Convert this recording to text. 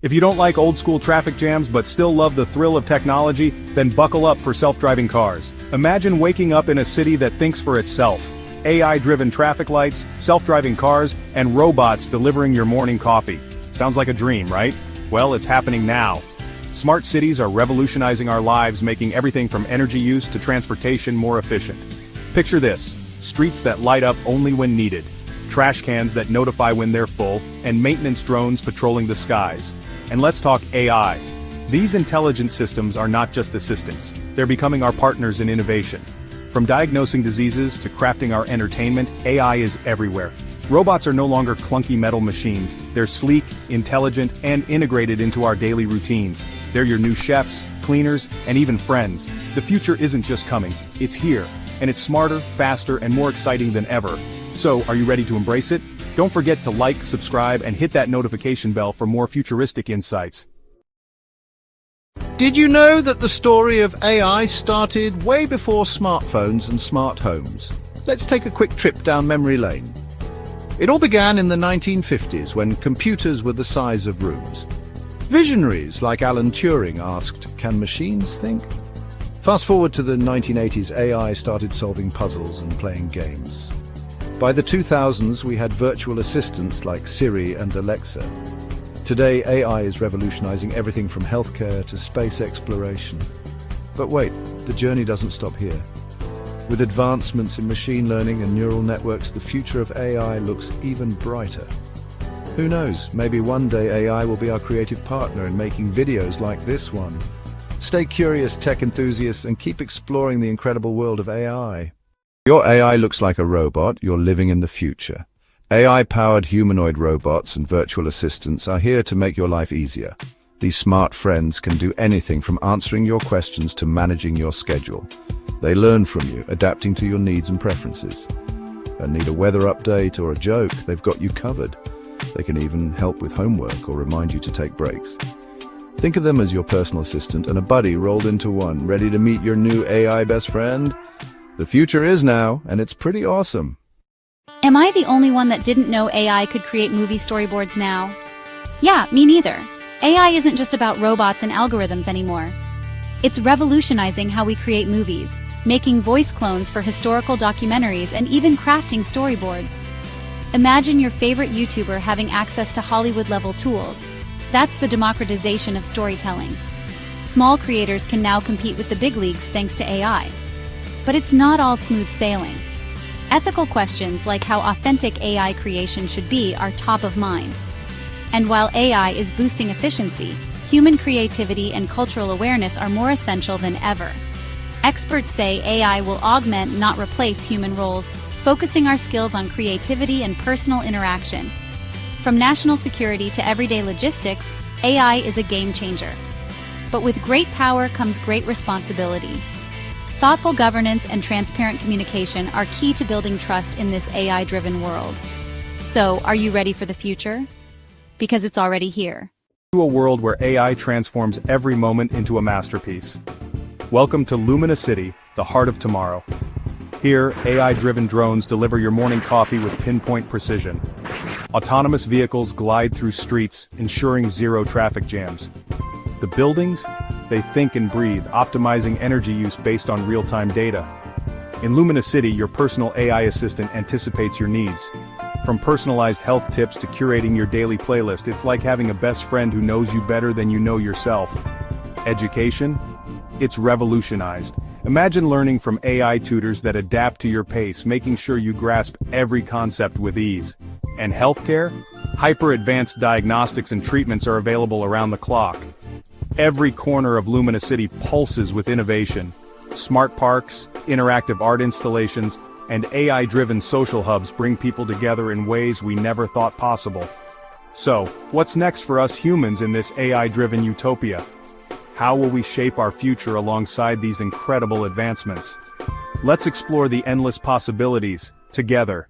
If you don't like old-school traffic jams but still love the thrill of technology, then buckle up for self-driving cars. Imagine waking up in a city that thinks for itself. AI-driven traffic lights, self-driving cars, and robots delivering your morning coffee. Sounds like a dream, right? Well, it's happening now. Smart cities are revolutionizing our lives, making everything from energy use to transportation more efficient. Picture this: streets that light up only when needed, trash cans that notify when they're full, and maintenance drones patrolling the skies. And let's talk AI. These intelligent systems are not just assistants, they're becoming our partners in innovation. From diagnosing diseases to crafting our entertainment, AI is everywhere. Robots are no longer clunky metal machines, they're sleek, intelligent, and integrated into our daily routines. They're your new chefs, cleaners, and even friends. The future isn't just coming, it's here, and it's smarter, faster, and more exciting than ever. So, are you ready to embrace it? Don't forget to like, subscribe, and hit that notification bell for more futuristic insights. Did you know that the story of AI started way before smartphones and smart homes? Let's take a quick trip down memory lane. It all began in the 1950s when computers were the size of rooms. Visionaries like Alan Turing asked, "Can machines think?" Fast forward to the 1980s, AI started solving puzzles and playing games. By the 2000s, we had virtual assistants like Siri and Alexa. Today, AI is revolutionizing everything from healthcare to space exploration. But wait, the journey doesn't stop here. With advancements in machine learning and neural networks, the future of AI looks even brighter. Who knows, maybe one day AI will be our creative partner in making videos like this one. Stay curious, tech enthusiasts, and keep exploring the incredible world of AI. Your AI looks like a robot, you're living in the future. AI-powered humanoid robots and virtual assistants are here to make your life easier. These smart friends can do anything from answering your questions to managing your schedule. They learn from you, adapting to your needs and preferences. Need a weather update or a joke, they've got you covered. They can even help with homework or remind you to take breaks. Think of them as your personal assistant and a buddy rolled into one, ready to meet your new AI best friend. The future is now, and it's pretty awesome. Am I the only one that didn't know AI could create movie storyboards now? Yeah, me neither. AI isn't just about robots and algorithms anymore. It's revolutionizing how we create movies, making voice clones for historical documentaries and even crafting storyboards. Imagine your favorite YouTuber having access to Hollywood-level tools. That's the democratization of storytelling. Small creators can now compete with the big leagues thanks to AI. But it's not all smooth sailing. Ethical questions like how authentic AI creation should be are top of mind. And while AI is boosting efficiency, human creativity and cultural awareness are more essential than ever. Experts say AI will augment, not replace, human roles, focusing our skills on creativity and personal interaction. From national security to everyday logistics, AI is a game changer. But with great power comes great responsibility. Thoughtful governance and transparent communication are key to building trust in this AI-driven world. So, are you ready for the future? Because it's already here. To a world where AI transforms every moment into a masterpiece. Welcome to Lumina City, the heart of tomorrow. Here, AI-driven drones deliver your morning coffee with pinpoint precision. Autonomous vehicles glide through streets, ensuring zero traffic jams. The buildings? They think and breathe, optimizing energy use based on real-time data. In Lumina City, your personal AI assistant anticipates your needs. From personalized health tips to curating your daily playlist, it's like having a best friend who knows you better than you know yourself. Education? It's revolutionized. Imagine learning from AI tutors that adapt to your pace, making sure you grasp every concept with ease. And healthcare? Hyper-advanced diagnostics and treatments are available around the clock. Every corner of Lumina City pulses with innovation. Smart parks, interactive art installations, and AI-driven social hubs bring people together in ways we never thought possible. So, what's next for us humans in this AI-driven utopia? How will we shape our future alongside these incredible advancements? Let's explore the endless possibilities, together.